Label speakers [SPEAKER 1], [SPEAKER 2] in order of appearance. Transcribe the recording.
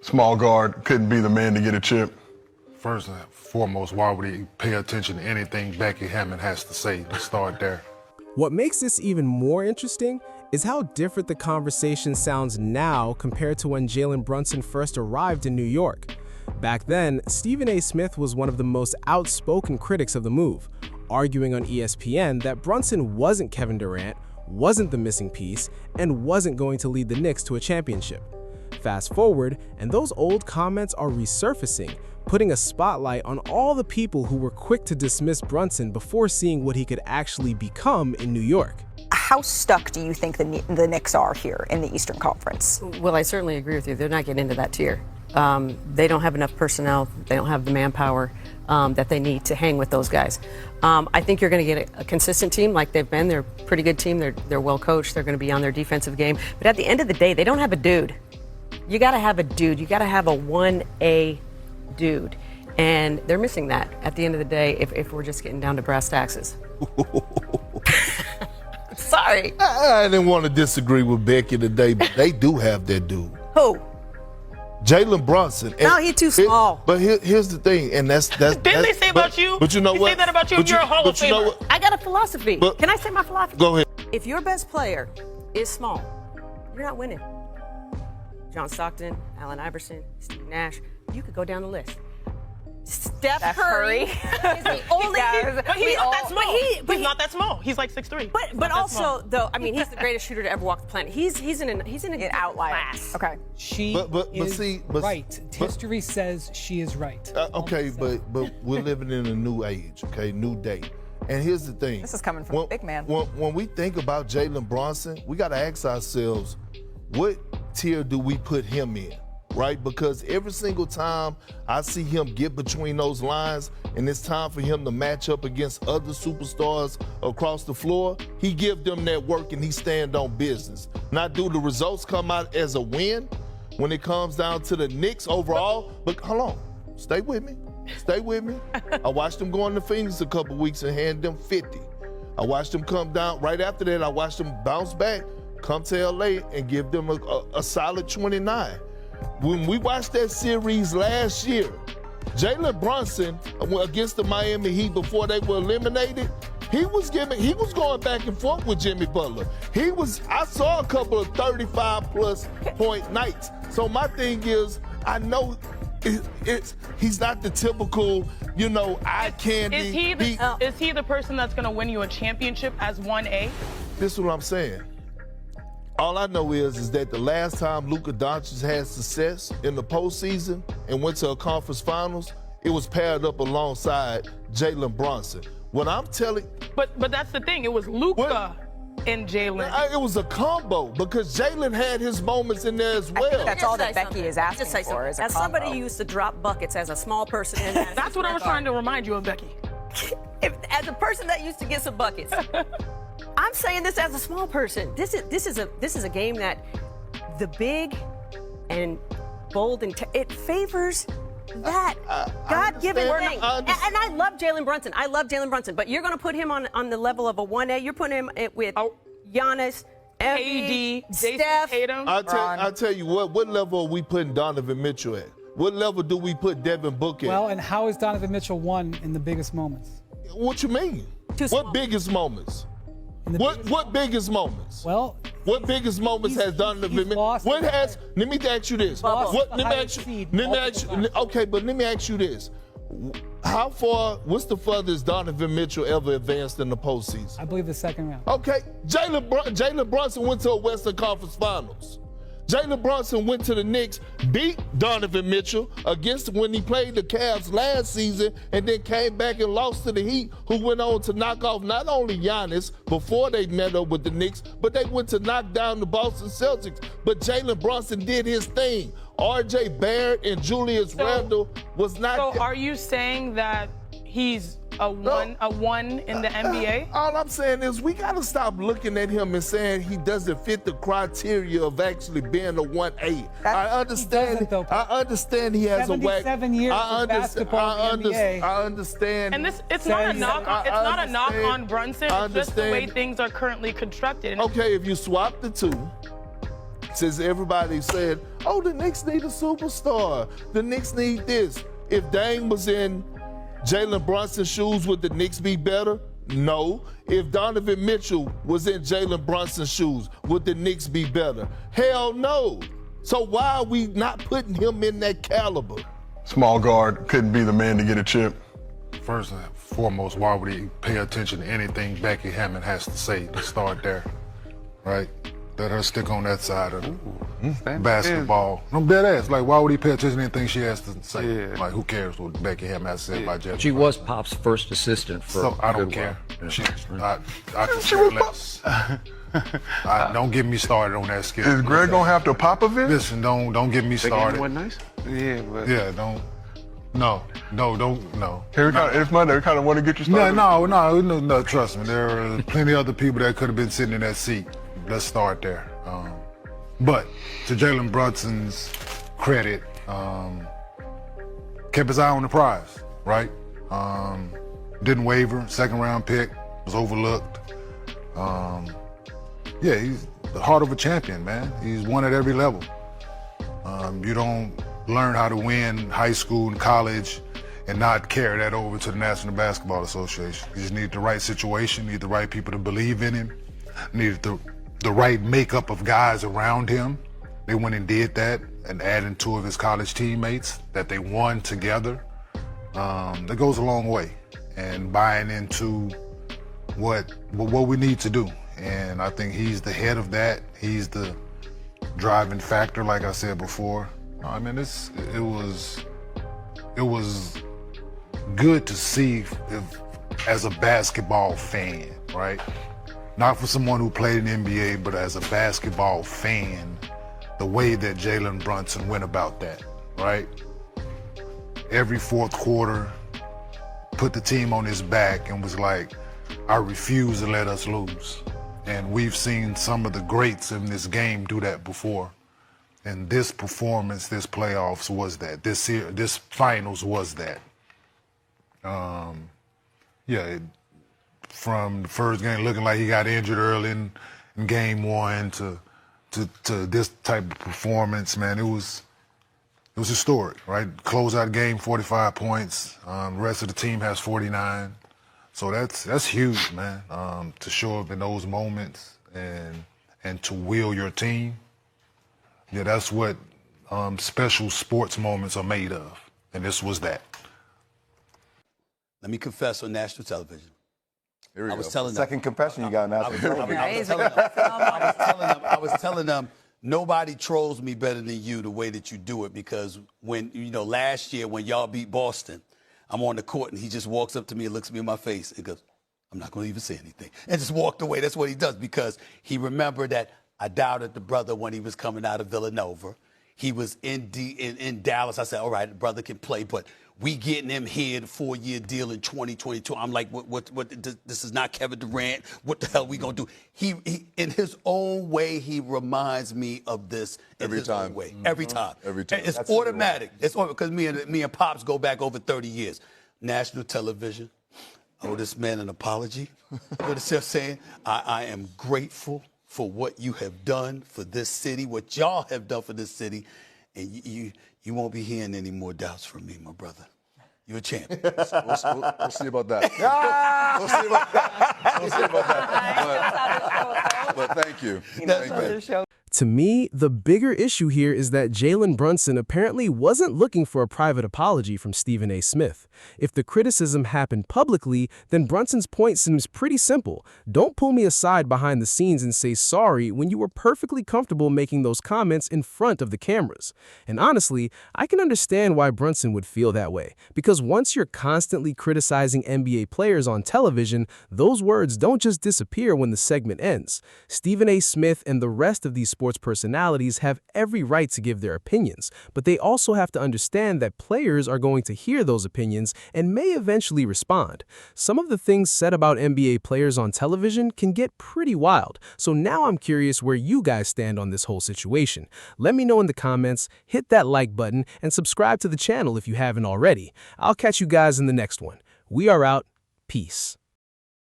[SPEAKER 1] small guard couldn't be the man to get a chip?
[SPEAKER 2] First and foremost, why would he pay attention to anything Becky Hammon has to say? Let's start there.
[SPEAKER 3] What makes this even more interesting is how different the conversation sounds now compared to when Jalen Brunson first arrived in New York. Back then, Stephen A. Smith was one of the most outspoken critics of the move, arguing on ESPN that Brunson wasn't Kevin Durant, wasn't the missing piece, and wasn't going to lead the Knicks to a championship. Fast forward, and those old comments are resurfacing, putting a spotlight on all the people who were quick to dismiss Brunson before seeing what he could actually become in New York.
[SPEAKER 4] How stuck do you think the Knicks are here in the Eastern Conference?
[SPEAKER 5] Well, I certainly agree with you. They're not getting into that tier. They don't have enough personnel. They don't have the manpower that they need to hang with those guys. I think you're going to get a consistent team like they've been. They're a pretty good team. They're well coached. They're going to be on their defensive game. But at the end of the day, they don't have a dude. You got to have a dude. You got to have a 1A dude. And they're missing that at the end of the day if we're just getting down to brass taxes. Sorry.
[SPEAKER 6] I didn't want to disagree with Becky today, but they do have that dude.
[SPEAKER 5] Who?
[SPEAKER 6] Jalen Brunson.
[SPEAKER 5] No, he's too small.
[SPEAKER 6] But here's the thing, and that's
[SPEAKER 7] Didn't they say about you?
[SPEAKER 6] But you know what?
[SPEAKER 7] They say that about you, and you're a Hall of Famer.
[SPEAKER 6] You know what?
[SPEAKER 5] I got a philosophy. Can I say my philosophy?
[SPEAKER 6] Go ahead.
[SPEAKER 5] If your best player is small, you're not winning. John Stockton, Allen Iverson, Steve Nash, you could go down the list. Steph Curry is the only.
[SPEAKER 7] But he's not that small. He's not that small. He's like 6'3".
[SPEAKER 5] But also, though, I mean, he's the greatest shooter to ever walk the planet. He's in an
[SPEAKER 4] outlier
[SPEAKER 5] class.
[SPEAKER 4] Okay.
[SPEAKER 8] She is right. History says she is right.
[SPEAKER 6] Okay, but we're living in a new age, okay, new day. And here's the thing.
[SPEAKER 4] This is coming from a big man.
[SPEAKER 6] When we think about Jalen Brunson, we got to ask ourselves, what tier do we put him in? Right? Because every single time I see him get between those lines and it's time for him to match up against other superstars across the floor, he give them that work and he stand on business. Now, do the results come out as a win when it comes down to the Knicks overall? But hold on, stay with me. Stay with me. I watched them go in the Phoenix a couple weeks and hand them 50. I watched them come down. Right after that, I watched them bounce back, come to LA and give them a solid 29. When we watched that series last year, Jalen Brunson against the Miami Heat before they were eliminated, he was going back and forth with Jimmy Butler. I saw a couple of 35-plus point nights. So my thing is, I know he's not the typical, eye candy.
[SPEAKER 7] Is he the person that's going to win you a championship as 1A?
[SPEAKER 6] This is what I'm saying. All I know is that the last time Luka Doncic had success in the postseason and went to a conference finals, it was paired up alongside Jalen Brunson. What I'm telling,
[SPEAKER 7] but that's the thing. It was Luka and Jalen.
[SPEAKER 6] It was a combo because Jalen had his moments in there as well.
[SPEAKER 4] I think that's all that Becky is asking for. Is a
[SPEAKER 5] as somebody who used to drop buckets as a small person,
[SPEAKER 7] that's what I was trying to remind you of, Becky.
[SPEAKER 5] As a person that used to get some buckets. I'm saying this as a small person. This is a game that the big and bold and it favors that God-given thing. And I love Jalen Brunson. I love Jalen Brunson. But you're going to put him on the level of a 1A. You're putting him with Giannis,
[SPEAKER 7] AD,
[SPEAKER 5] Steph,
[SPEAKER 7] Tatum.
[SPEAKER 6] I'll tell you what level are we putting Donovan Mitchell at? What level do we put Devin Booker at?
[SPEAKER 8] Well, and how is Donovan Mitchell won in the biggest moments?
[SPEAKER 6] What you mean? What biggest moments? What biggest moments?
[SPEAKER 8] Well,
[SPEAKER 6] what biggest moments has Donovan Mitchell? Let me ask you this. Okay, but let me ask you this. What's the furthest Donovan Mitchell ever advanced in the postseason?
[SPEAKER 8] I believe the second round.
[SPEAKER 6] Okay, Jalen Brunson went to a Western Conference Finals. Jalen Brunson went to the Knicks, beat Donovan Mitchell when he played the Cavs last season, and then came back and lost to the Heat, who went on to knock off not only Giannis before they met up with the Knicks, but they went to knock down the Boston Celtics. But Jalen Brunson did his thing. R.J. Barrett and Julius Randle was not.
[SPEAKER 7] So are you saying that he's a one in the NBA?
[SPEAKER 6] All I'm saying is we got to stop looking at him and saying he doesn't fit the criteria of actually being a 1A. I understand he has a whack.
[SPEAKER 8] 77 years of basketball in the NBA.
[SPEAKER 6] I understand.
[SPEAKER 7] And it's not a knock. It's not a knock on Brunson. It's just the way things are currently constructed.
[SPEAKER 6] Okay, if you swap the two, since everybody said, oh, the Knicks need a superstar. The Knicks need this. If Dame was in Jalen Brunson's shoes, would the Knicks be better? No. If Donovan Mitchell was in Jalen Brunson's shoes, would the Knicks be better? Hell no. So why are we not putting him in that caliber?
[SPEAKER 1] Small guard couldn't be the man to get a chip.
[SPEAKER 2] First and foremost, why would he pay attention to anything Becky Hammon has to say to start there, right? Let her stick on that side of basketball. I'm dead ass. Like, why would he pay attention to anything she has to say? Yeah. Like, who cares what Becky Hammon has to say about Jalen?
[SPEAKER 9] She was Pop's first assistant for
[SPEAKER 2] so I don't care. I could care less. Don't get me started on that Skip.
[SPEAKER 1] Is Greg gonna have to Popovich?
[SPEAKER 2] Listen, don't get me started.
[SPEAKER 10] Wasn't nice? Yeah, but
[SPEAKER 2] don't. No.
[SPEAKER 1] It's Monday. We kind of want to get you started.
[SPEAKER 2] No. Trust me, there are plenty of other people that could have been sitting in that seat. Let's start there. But to Jalen Brunson's credit, kept his eye on the prize, right? Didn't waver. Second round pick, was overlooked. Yeah, he's the heart of a champion, man. He's won at every level. You don't learn how to win high school and college and not carry that over to the National Basketball Association. You just need the right situation, need the right people to believe in him, need the right makeup of guys around him. They went and did that and added 2 of his college teammates that they won together. That goes a long way. And buying into what we need to do. And I think he's the head of that. He's the driving factor, like I said before. I mean, it was good to see as a basketball fan, right? Not for someone who played in the NBA, but as a basketball fan, the way that Jalen Brunson went about that, right? Every fourth quarter, put the team on his back and was like, I refuse to let us lose. And we've seen some of the greats in this game do that before. And this performance, this playoffs was that. This finals was that. From the first game looking like he got injured early in game 1 to this type of performance, man, it was historic, right? Close out game, 45 points. The rest of the team has 49. So that's huge, man, to show up in those moments and to will your team. Yeah, that's what special sports moments are made of, and this was that.
[SPEAKER 11] Let me confess on national television.
[SPEAKER 12] Here we go.
[SPEAKER 11] I was telling
[SPEAKER 12] Second confession you got now.
[SPEAKER 11] I was telling them, nobody trolls me better than you the way that you do it, because when, last year when y'all beat Boston, I'm on the court and he just walks up to me and looks me in my face and goes, I'm not going to even say anything, and just walked away. That's what he does, because he remembered that I doubted the brother when he was coming out of Villanova. He was in Dallas. I said, all right, the brother can play, but we getting him here, the 4-year deal in 2022. I'm like, what, this is not Kevin Durant. What the hell we going to do? He, in his own way, he reminds me of this every time. Every time. It's That's automatic. It's because me and Pops go back over 30 years. National television. I owe this man an apology. You know what I'm saying? I am grateful for what you have done for this city, what y'all have done for this city, and you won't be hearing any more doubts from me, my brother. You're a champion.
[SPEAKER 12] We'll see about that. We'll see about that. But thank you. Thank you.
[SPEAKER 3] To me, the bigger issue here is that Jalen Brunson apparently wasn't looking for a private apology from Stephen A. Smith. If the criticism happened publicly, then Brunson's point seems pretty simple. Don't pull me aside behind the scenes and say sorry when you were perfectly comfortable making those comments in front of the cameras. And honestly, I can understand why Brunson would feel that way, because once you're constantly criticizing NBA players on television, those words don't just disappear when the segment ends. Stephen A. Smith and the rest of these sports personalities have every right to give their opinions, but they also have to understand that players are going to hear those opinions and may eventually respond. Some of the things said about NBA players on television can get pretty wild, so now I'm curious where you guys stand on this whole situation. Let me know in the comments, hit that like button, and subscribe to the channel if you haven't already. I'll catch you guys in the next one. We are out. Peace.